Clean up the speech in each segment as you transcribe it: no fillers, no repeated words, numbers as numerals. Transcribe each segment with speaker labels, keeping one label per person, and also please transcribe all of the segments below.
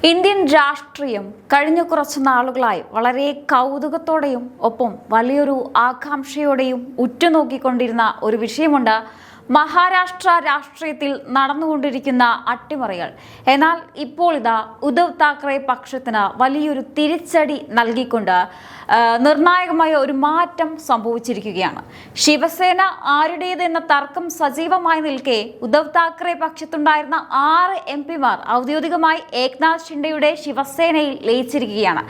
Speaker 1: Indian രാഷ്ട്രീയം കഴിഞ്ഞ കുറച്ച് നാളുകളായി വളരെ കൗതുകത്തോടെയും ഒപ്പം വലിയൊരു ആകാംക്ഷയോടെയും ഉറ്റുനോക്കിക്കൊണ്ടിരുന്ന ഒരു വിഷയമുണ്ട്. മഹാരാഷ്ട്ര രാഷ്ട്രീയത്തിൽ നടന്നുകൊണ്ടിരിക്കുന്ന അട്ടിമറികൾ. എന്നാൽ ഇപ്പോൾ ഇതാ ഉദ്ധവ് താക്കറെ പക്ഷത്തിന് വലിയൊരു തിരിച്ചടി നൽകിക്കൊണ്ട് നിർണായകമായ ഒരു മാറ്റം സംഭവിച്ചിരിക്കുകയാണ്. ശിവസേന ആരുടേതെന്ന തർക്കം സജീവമായി നിൽക്കെ ഉദ്ധവ് താക്കറെ പക്ഷത്തുണ്ടായിരുന്ന 6 MP-മാർ ഔദ്യോഗികമായി ഏക്നാഥ് ഷിൻഡെയുടെ ശിവസേനയിൽ ലയിച്ചിരിക്കുകയാണ്.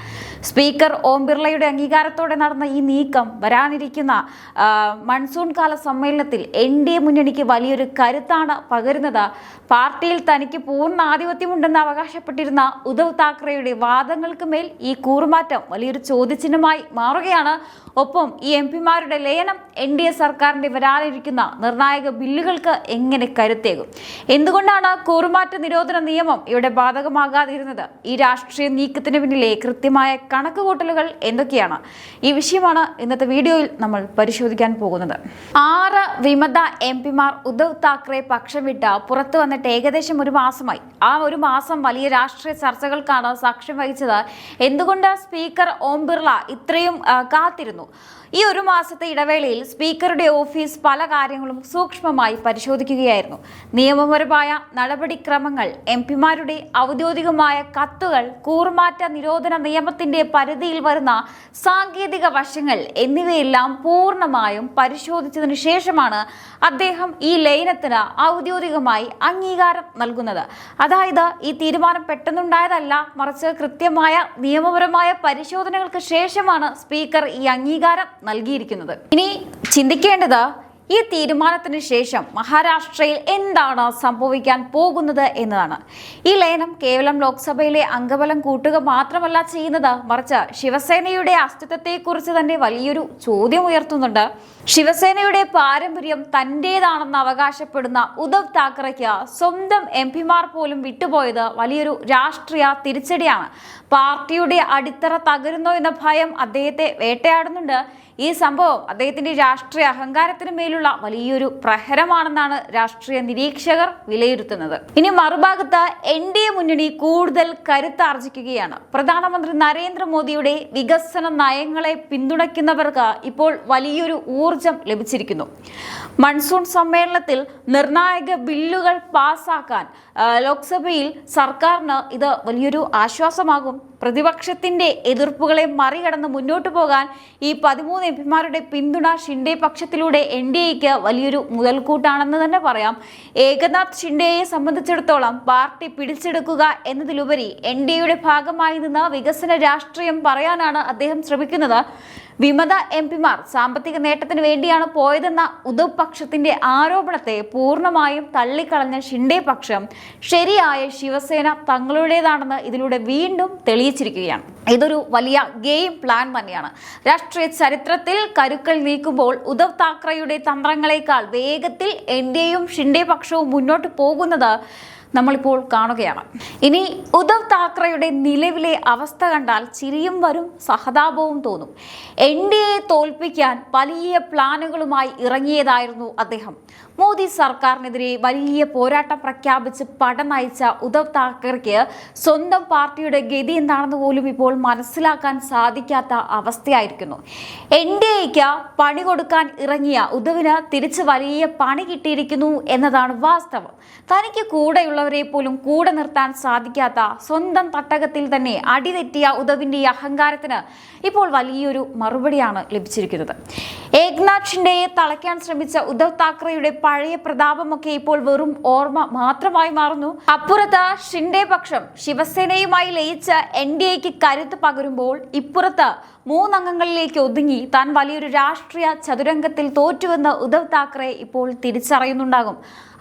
Speaker 1: സ്പീക്കർ ഓം ബിർളയുടെ അംഗീകാരത്തോടെ നടന്ന ഈ നീക്കം വരാനിരിക്കുന്ന മൺസൂൺ കാല സമ്മേളനത്തിൽ NDA മുന്നണിക്ക് വലിയൊരു കരുത്താണ് പകരുന്നത്. പാർട്ടിയിൽ തനിക്ക് പൂർണ്ണ ആധിപത്യമുണ്ടെന്ന് അവകാശപ്പെട്ടിരുന്ന ഉദ്ധവ് താക്കറെയുടെ വാദങ്ങൾക്ക് മേൽ ഈ കൂറുമാറ്റം വലിയൊരു ചോദ്യചിഹ്നമായി മാറുകയാണ്. ഒപ്പം ഈ MP-മാരുടെ ലയനം NDA സർക്കാരിന്റെ വരാനിരിക്കുന്ന നിർണായക ബില്ലുകൾക്ക് എങ്ങനെ കരുത്തേകും? എന്തുകൊണ്ടാണ് കൂറുമാറ്റ നിരോധന നിയമം ഇവിടെ ബാധകമാകാതിരുന്നത്? ഈ രാഷ്ട്രീയ നീക്കത്തിന് പിന്നിലെ കൃത്യമായ കണക്കുകൂട്ടലുകൾ എന്തൊക്കെയാണ്? ഈ വിഷയമാണ് ഇന്നത്തെ വീഡിയോയിൽ നമ്മൾ പരിശോധിക്കാൻ പോകുന്നത്. 6 വിമത MP-മാർ ഉദ്ധവ് താക്കറെ പക്ഷം വിട്ട് പുറത്തു വന്നിട്ട് ഏകദേശം ഒരു മാസമായി. ആ ഒരു മാസം വലിയ രാഷ്ട്രീയ ചർച്ചകൾക്കാണ് സാക്ഷ്യം വഹിച്ചത്. എന്തുകൊണ്ട് സ്പീക്കർ ഓം ബിർള ഇത്രയും കാത്തിരുന്നു? ഈ ഒരു മാസത്തെ ഇടവേളയിൽ സ്പീക്കറുടെ ഓഫീസ് പല കാര്യങ്ങളും സൂക്ഷ്മമായി പരിശോധിക്കുകയായിരുന്നു. നിയമപരമായ നടപടിക്രമങ്ങൾ, MP-മാരുടെ ഔദ്യോഗികമായ കത്തുകൾ, കൂറുമാറ്റ നിരോധന നിയമത്തിന്റെ പരിധിയിൽ വരുന്ന സാങ്കേതിക വശങ്ങൾ എന്നിവയെല്ലാം പൂർണ്ണമായും പരിശോധിച്ചതിനു ശേഷമാണ് അദ്ദേഹം ഈ ലയനത്തിന് ഔദ്യോഗികമായി അംഗീകാരം നൽകുന്നത്. അതായത് ഈ തീരുമാനം പെട്ടെന്നുണ്ടായതല്ല, മറിച്ച് കൃത്യമായ നിയമപരമായ പരിശോധനകൾക്ക് ശേഷമാണ് സ്പീക്കർ ഈ അംഗീകാരം നൽകിയിരിക്കുന്നത്. ഇനി ചിന്തിക്കേണ്ടത് ഈ തീരുമാനത്തിന് ശേഷം മഹാരാഷ്ട്രയിൽ എന്താണ് സംഭവിക്കാൻ പോകുന്നത് എന്നതാണ്. ഈ ലയനം കേവലം ലോക്സഭയിലെ അംഗബലം കൂട്ടുക മാത്രമല്ല ചെയ്യുന്നത്, മറിച്ച് ശിവസേനയുടെ അസ്തിത്വത്തെക്കുറിച്ച് തന്നെ വലിയൊരു ചോദ്യം ഉയർത്തുന്നുണ്ട്. ശിവസേനയുടെ പാരമ്പര്യം തന്റേതാണെന്ന് അവകാശപ്പെടുന്ന ഉദ്ധവ് താക്കറെക്ക് സ്വന്തം MP-മാർ പോലും വിട്ടുപോയത് വലിയൊരു രാഷ്ട്രീയ തിരിച്ചടിയാണ്. പാർട്ടിയുടെ അടിത്തറ തകരുന്നോ എന്ന ഭയം അദ്ദേഹത്തെ വേട്ടയാടുന്നുണ്ട്. ഈ സംഭവം അദ്ദേഹത്തിന്റെ രാഷ്ട്രീയ അഹങ്കാരത്തിന് മേലുള്ള വലിയൊരു പ്രഹരമാണെന്നാണ് രാഷ്ട്രീയ നിരീക്ഷകർ വിലയിരുത്തുന്നത്. ഇനി മറുഭാഗത്ത് NDA മുന്നണി കൂടുതൽ കരുത്താർജിക്കുകയാണ്. പ്രധാനമന്ത്രി നരേന്ദ്രമോദിയുടെ വികസന നയങ്ങളെ പിന്തുണയ്ക്കുന്നവർക്ക് ഇപ്പോൾ വലിയൊരു ഊർജം ലഭിച്ചിരിക്കുന്നു. മൺസൂൺ സമ്മേളനത്തിൽ നിർണായക ബില്ലുകൾ പാസാക്കാൻ ലോക്സഭയിൽ സർക്കാരിന് ഇത് വലിയൊരു ആശ്വാസമാകും. പ്രതിപക്ഷത്തിന്റെ എതിർപ്പുകളെ മറികടന്ന് മുന്നോട്ടു പോകാൻ ഈ 13 MP-മാരുടെ പിന്തുണ ഷിൻഡെ പക്ഷത്തിലൂടെ NDAക്ക് വലിയൊരു മുതൽക്കൂട്ടാണെന്ന് തന്നെ പറയാം. ഏകനാഥ് ഷിൻഡെയെ സംബന്ധിച്ചിടത്തോളം പാർട്ടി പിടിച്ചെടുക്കുക എന്നതിലുപരി NDAയുടെ ഭാഗമായി നിന്ന് വികസന രാഷ്ട്രീയം പറയാനാണ് അദ്ദേഹം ശ്രമിക്കുന്നത്. വിമത MP-മാർ സാമ്പത്തിക നേട്ടത്തിന് വേണ്ടിയാണ് പോയതെന്ന ഉദ്ധവ് പക്ഷത്തിന്റെ ആരോപണത്തെ പൂർണ്ണമായും തള്ളിക്കളഞ്ഞ ഷിൻഡെ പക്ഷം ശരിയായ ശിവസേന തങ്ങളുടേതാണെന്ന് ഇതിലൂടെ വീണ്ടും തെളിയിച്ചിരിക്കുകയാണ്. ഇതൊരു വലിയ ഗെയിം പ്ലാൻ തന്നെയാണ്. രാഷ്ട്രീയ ചരിത്രത്തിൽ കരുക്കൾ നീക്കുമ്പോൾ ഉദ്ധവ് താക്കറെയുടെ തന്ത്രങ്ങളെക്കാൾ വേഗത്തിൽ NDAയും ഷിൻഡെ പക്ഷവും മുന്നോട്ട് പോകുന്നത് നമ്മളിപ്പോൾ കാണുകയാണ്. ഇനി ഉദ്ധവ് താക്കറെയുടെ നിലവിലെ അവസ്ഥ കണ്ടാൽ ചിരിയും വരും, സഹതാപവും തോന്നും. NDAയെ തോൽപ്പിക്കാൻ വലിയ പ്ലാനുകളുമായി ഇറങ്ങിയതായിരുന്നു അദ്ദേഹം. മോദി സർക്കാരിനെതിരെ വലിയ പോരാട്ടം പ്രഖ്യാപിച്ച് പട നയിച്ച ഉദ്ധവ് താക്കറെക്ക് സ്വന്തം പാർട്ടിയുടെ ഗതി എന്താണെന്ന് പോലും ഇപ്പോൾ മനസ്സിലാക്കാൻ സാധിക്കാത്ത അവസ്ഥയായിരിക്കുന്നു. NDAയ്ക്ക് പണി കൊടുക്കാൻ ഇറങ്ങിയ ഉദ്ധവിന് തിരിച്ച് വലിയ പണി കിട്ടിയിരിക്കുന്നു എന്നതാണ് വാസ്തവം. തനിക്ക് കൂടെയുള്ളവരെ പോലും കൂടെ നിർത്താൻ സാധിക്കാത്ത സ്വന്തം തട്ടകത്തിൽ തന്നെ അടിതെറ്റിയ ഉദ്ധവിന്റെ അഹങ്കാരത്തിന് ഇപ്പോൾ വലിയൊരു മറുപടിയാണ് ലഭിച്ചിരിക്കുന്നത്. ഏക്നാഥ് ഷിൻഡെയെ തളയ്ക്കാൻ ശ്രമിച്ച ഉദ്ധവ് താക്കറെയുടെ പഴയ പ്രതാപമൊക്കെ ഇപ്പോൾ വെറും ഓർമ്മ മാത്രമായി മാറുന്നു. അപ്പുറത്ത് ഷിൻഡെ പക്ഷം ശിവസേനയുമായി ലയിച്ച NDAയ്ക്ക് കരുത്ത് പകരുമ്പോൾ ഇപ്പുറത്ത് 3 അംഗങ്ങളിലേക്ക് ഒതുങ്ങി താൻ വലിയൊരു രാഷ്ട്രീയ ചതുരംഗത്തിൽ തോറ്റുവെന്ന് ഉദ്ധവ് താക്കറെ ഇപ്പോൾ തിരിച്ചറിയുന്നുണ്ടാകും.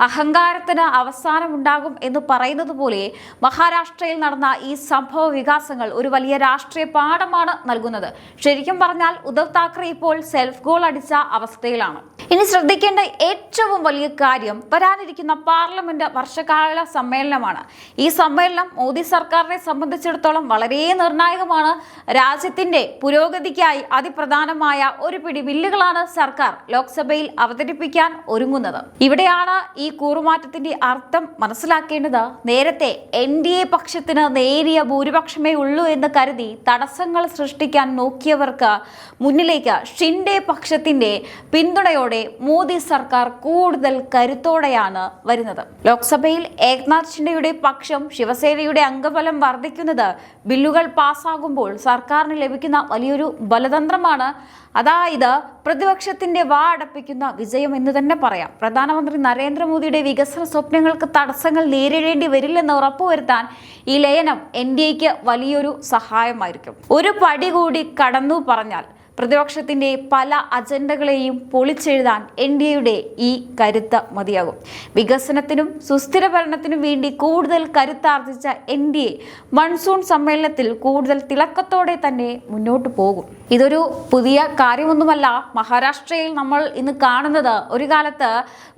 Speaker 1: അഹങ്കാരത്തിന് അവസാനമുണ്ടാകും എന്ന് പറയുന്നത് പോലെ മഹാരാഷ്ട്രയിൽ നടന്ന ഈ സംഭവ വികാസങ്ങൾ ഒരു വലിയ രാഷ്ട്രീയ പാഠമാണ് നൽകുന്നത്. ശരിക്കും പറഞ്ഞാൽ ഉദ്ധവ് താക്കറെ ഇപ്പോൾ സെൽഫ് ഗോൾ അടിച്ച അവസ്ഥയിലാണ്. ഇനി ശ്രദ്ധിക്കേണ്ട ഏറ്റവും ഏറ്റവും വലിയ കാര്യം വരാനിരിക്കുന്ന പാർലമെന്റ് വർഷകാല സമ്മേളനമാണ്. ഈ സമ്മേളനം മോദി സർക്കാരിനെ സംബന്ധിച്ചിടത്തോളം വളരെ നിർണായകമാണ്. രാജ്യത്തിന്റെ പുരോഗതിക്കായി അതിപ്രധാനമായ ഒരു പിടി ബില്ലുകളാണ് സർക്കാർ ലോക്സഭയിൽ അവതരിപ്പിക്കാൻ ഒരുങ്ങുന്നത്. ഇവിടെയാണ് ഈ കൂറുമാറ്റത്തിന്റെ അർത്ഥം മനസ്സിലാക്കേണ്ടത്. നേരത്തെ NDA പക്ഷത്തിന് നേരിയ ഭൂരിപക്ഷമേ ഉള്ളൂ എന്ന് കരുതി തടസ്സങ്ങൾ സൃഷ്ടിക്കാൻ നോക്കിയവർക്ക് മുന്നിലേക്ക് ഷിൻഡെ പക്ഷത്തിന്റെ പിന്തുണയോടെ മോദി സർക്കാർ കൂടുതൽ കരുത്തോടെയാണ് വരുന്നത്. ലോക്സഭയിൽ ഏക്നാഥ് ഷിൻഡെയുടെ പക്ഷം ശിവസേനയുടെ അംഗബലം വർദ്ധിക്കുന്നത് ബില്ലുകൾ പാസ്സാകുമ്പോൾ സർക്കാരിന് ലഭിക്കുന്ന വലിയൊരു ബലതന്ത്രമാണ്. അതായത് പ്രതിപക്ഷത്തിന്റെ വാ അടപ്പിക്കുന്ന വിജയം എന്ന് തന്നെ പറയാം. പ്രധാനമന്ത്രി നരേന്ദ്രമോദിയുടെ വികസന സ്വപ്നങ്ങൾക്ക് തടസ്സങ്ങൾ നേരിടേണ്ടി വരില്ലെന്ന് ഉറപ്പുവരുത്താൻ ഈ ലയനം NDAക്ക് വലിയൊരു സഹായമായിരിക്കും. ഒരു പടി കൂടി കടന്നു പറഞ്ഞാൽ പ്രതിപക്ഷത്തിന്റെ പല അജണ്ടകളെയും പൊളിച്ചെഴുതാൻ NDAയുടെ ഈ കരുത്ത് മതിയാകും. വികസനത്തിനും സുസ്ഥിര ഭരണത്തിനും വേണ്ടി കൂടുതൽ കരുത്താർജിച്ച NDA മൺസൂൺ സമ്മേളനത്തിൽ കൂടുതൽ തിളക്കത്തോടെ തന്നെ മുന്നോട്ട് പോകും. ഇതൊരു പുതിയ കാര്യമൊന്നുമല്ല. മഹാരാഷ്ട്രയിൽ നമ്മൾ ഇന്ന് കാണുന്നത് ഒരു കാലത്ത്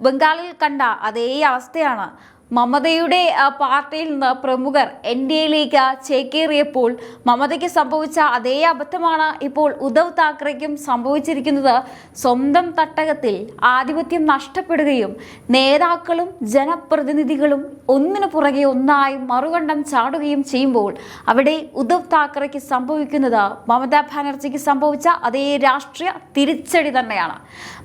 Speaker 1: ബംഗാളിൽ കണ്ട അതേ അവസ്ഥയാണ്. മമതയുടെ പാർട്ടിയിൽ നിന്ന് പ്രമുഖർ NDAയിലേക്ക് ചേക്കേറിയപ്പോൾ മമതയ്ക്ക് സംഭവിച്ച അതേ അബദ്ധമാണ് ഇപ്പോൾ ഉദ്ധവ് താക്കറെക്കും സംഭവിച്ചിരിക്കുന്നത്. സ്വന്തം തട്ടകത്തിൽ ആധിപത്യം നഷ്ടപ്പെടുകയും നേതാക്കളും ജനപ്രതിനിധികളും ഒന്നിനു പുറകെ ഒന്നായി മറുകണ്ഠം ചാടുകയും ചെയ്യുമ്പോൾ അവിടെ ഉദ്ധവ് താക്കറെക്ക് സംഭവിക്കുന്നത് മമതാ ബാനർജിക്ക് സംഭവിച്ച അതേ രാഷ്ട്രീയ തിരിച്ചടി തന്നെയാണ്.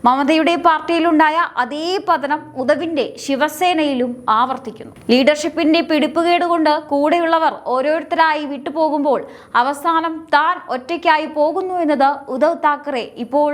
Speaker 1: മമതയുടെ പാർട്ടിയിലുണ്ടായ അതേ പതനം ഉദ്ധവിന്റെ ശിവസേനയിലും ആവർത്തിക്കുന്നു. ലീഡർഷിപ്പിന്റെ പിടിപ്പുകേട് കൊണ്ട് കൂടെയുള്ളവർ ഓരോരുത്തരായി വിട്ടുപോകുമ്പോൾ അവസാനം താൻ ഒറ്റയ്ക്കായി പോകുന്നു എന്നത് ഉദ്ധവ് താക്കറെ ഇപ്പോൾ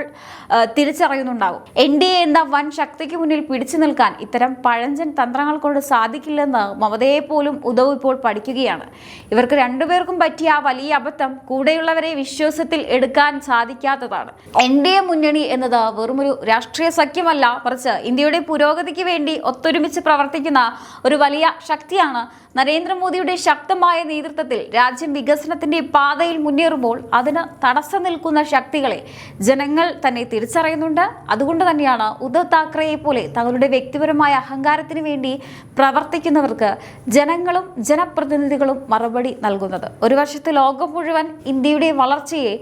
Speaker 1: തിരിച്ചറിയുന്നുണ്ടാകും. NDA എന്ന വൻ ശക്തിക്ക് മുന്നിൽ പിടിച്ചു നിൽക്കാൻ ഇത്തരം പഴഞ്ചൻ തന്ത്രങ്ങൾ കൊണ്ട് സാധിക്കില്ലെന്ന് മമതയെ പോലും ഉദ്ധവ് ഇപ്പോൾ പഠിക്കുകയാണ്. ഇവർക്ക് രണ്ടുപേർക്കും പറ്റിയ വലിയ അബദ്ധം കൂടെയുള്ളവരെ വിശ്വാസത്തിൽ എടുക്കാൻ സാധിക്കാത്തതാണ്. NDA മുന്നണി എന്നത് വെറുമൊരു രാഷ്ട്രീയ സഖ്യമല്ല, മറിച്ച് ഇന്ത്യയുടെ പുരോഗതിക്ക് വേണ്ടി ഒത്തൊരുമിച്ച് പ്രവർത്തിക്കുന്ന ഒരു വലിയ ശക്തിയാണ്. നരേന്ദ്രമോദിയുടെ ശക്തമായ നേതൃത്വത്തിൽ രാജ്യം വികസനത്തിന്റെ പാതയിൽ മുന്നേറുമ്പോൾ അതിന് തടസ്സം നിൽക്കുന്ന ശക്തികളെ ജനങ്ങൾ തന്നെ തിരിച്ചറിയുന്നുണ്ട്. അതുകൊണ്ട് തന്നെയാണ് ഉദ്ധവ് താക്കറെയെ പോലെ തങ്ങളുടെ വ്യക്തിപരമായ അഹങ്കാരത്തിന് വേണ്ടി പ്രവർത്തിക്കുന്നവർക്ക് ജനങ്ങളും ജനപ്രതിനിധികളും മറുപടി നൽകുന്നത്. ഒരു വശത്ത് ലോകം മുഴുവൻ ഇന്ത്യയുടെ വളർച്ചയെ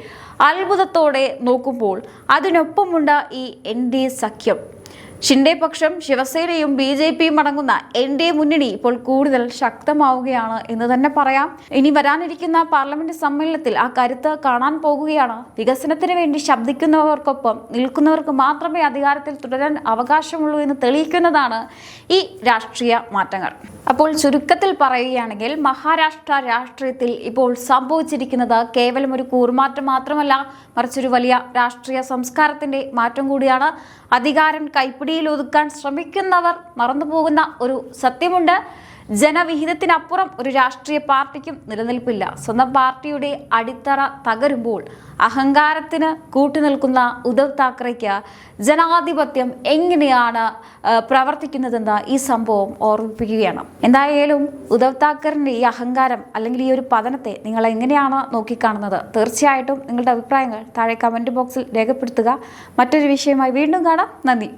Speaker 1: അത്ഭുതത്തോടെ നോക്കുമ്പോൾ അതിനൊപ്പമുണ്ട് ഈ NDA സഖ്യം. ഷിൻഡെ പക്ഷം ശിവസേനയും BJPയും അടങ്ങുന്ന NDA മുന്നണി ഇപ്പോൾ കൂടുതൽ ശക്തമാവുകയാണ് എന്ന് തന്നെ പറയാം. ഇനി വരാനിരിക്കുന്ന പാർലമെന്റ് സമ്മേളനത്തിൽ ആ കരുത്ത് കാണാൻ പോകുകയാണ്. വികസനത്തിന് വേണ്ടി ശബ്ദിക്കുന്നവർക്കൊപ്പം നിൽക്കുന്നവർക്ക് മാത്രമേ അധികാരത്തിൽ തുടരാൻ അവകാശമുള്ളൂ എന്ന് തെളിയിക്കുന്നതാണ് ഈ രാഷ്ട്രീയ മാറ്റങ്ങൾ. അപ്പോൾ ചുരുക്കത്തിൽ പറയുകയാണെങ്കിൽ മഹാരാഷ്ട്ര രാഷ്ട്രീയത്തിൽ ഇപ്പോൾ സംഭവിച്ചിരിക്കുന്നത് കേവലം ഒരു കൂറുമാറ്റം മാത്രമല്ല, മറിച്ചൊരു വലിയ രാഷ്ട്രീയ സംസ്കാരത്തിന്റെ മാറ്റം കൂടിയാണ്. അധികാരം കൈപ്പിടിയിൽ ഒതുക്കാൻ ശ്രമിക്കുന്നവർ മറന്നുപോകുന്ന ഒരു സത്യമുണ്ട്. ജനവിഹിതത്തിനപ്പുറം ഒരു രാഷ്ട്രീയ പാർട്ടിക്കും നിലനിൽപ്പില്ല. സ്വന്തം പാർട്ടിയുടെ അടിത്തറ തകരുമ്പോൾ അഹങ്കാരത്തിന് കൂട്ടുനിൽക്കുന്ന ഉദ്ധവ് താക്കറെക്ക് ജനാധിപത്യം എങ്ങനെയാണ് പ്രവർത്തിക്കുന്നതെന്ന് ഈ സംഭവം ഓർമ്മിപ്പിക്കുകയാണ്. എന്തായാലും ഉദ്ധവ് താക്കറിന്റെ ഈ അഹങ്കാരം അല്ലെങ്കിൽ ഈ ഒരു പതനത്തെ നിങ്ങൾ എങ്ങനെയാണ് നോക്കിക്കാണുന്നത്? തീർച്ചയായിട്ടും നിങ്ങളുടെ അഭിപ്രായങ്ങൾ താഴെ കമന്റ് ബോക്സിൽ രേഖപ്പെടുത്തുക. മറ്റൊരു വിഷയമായി വീണ്ടും കാണാം. നന്ദി.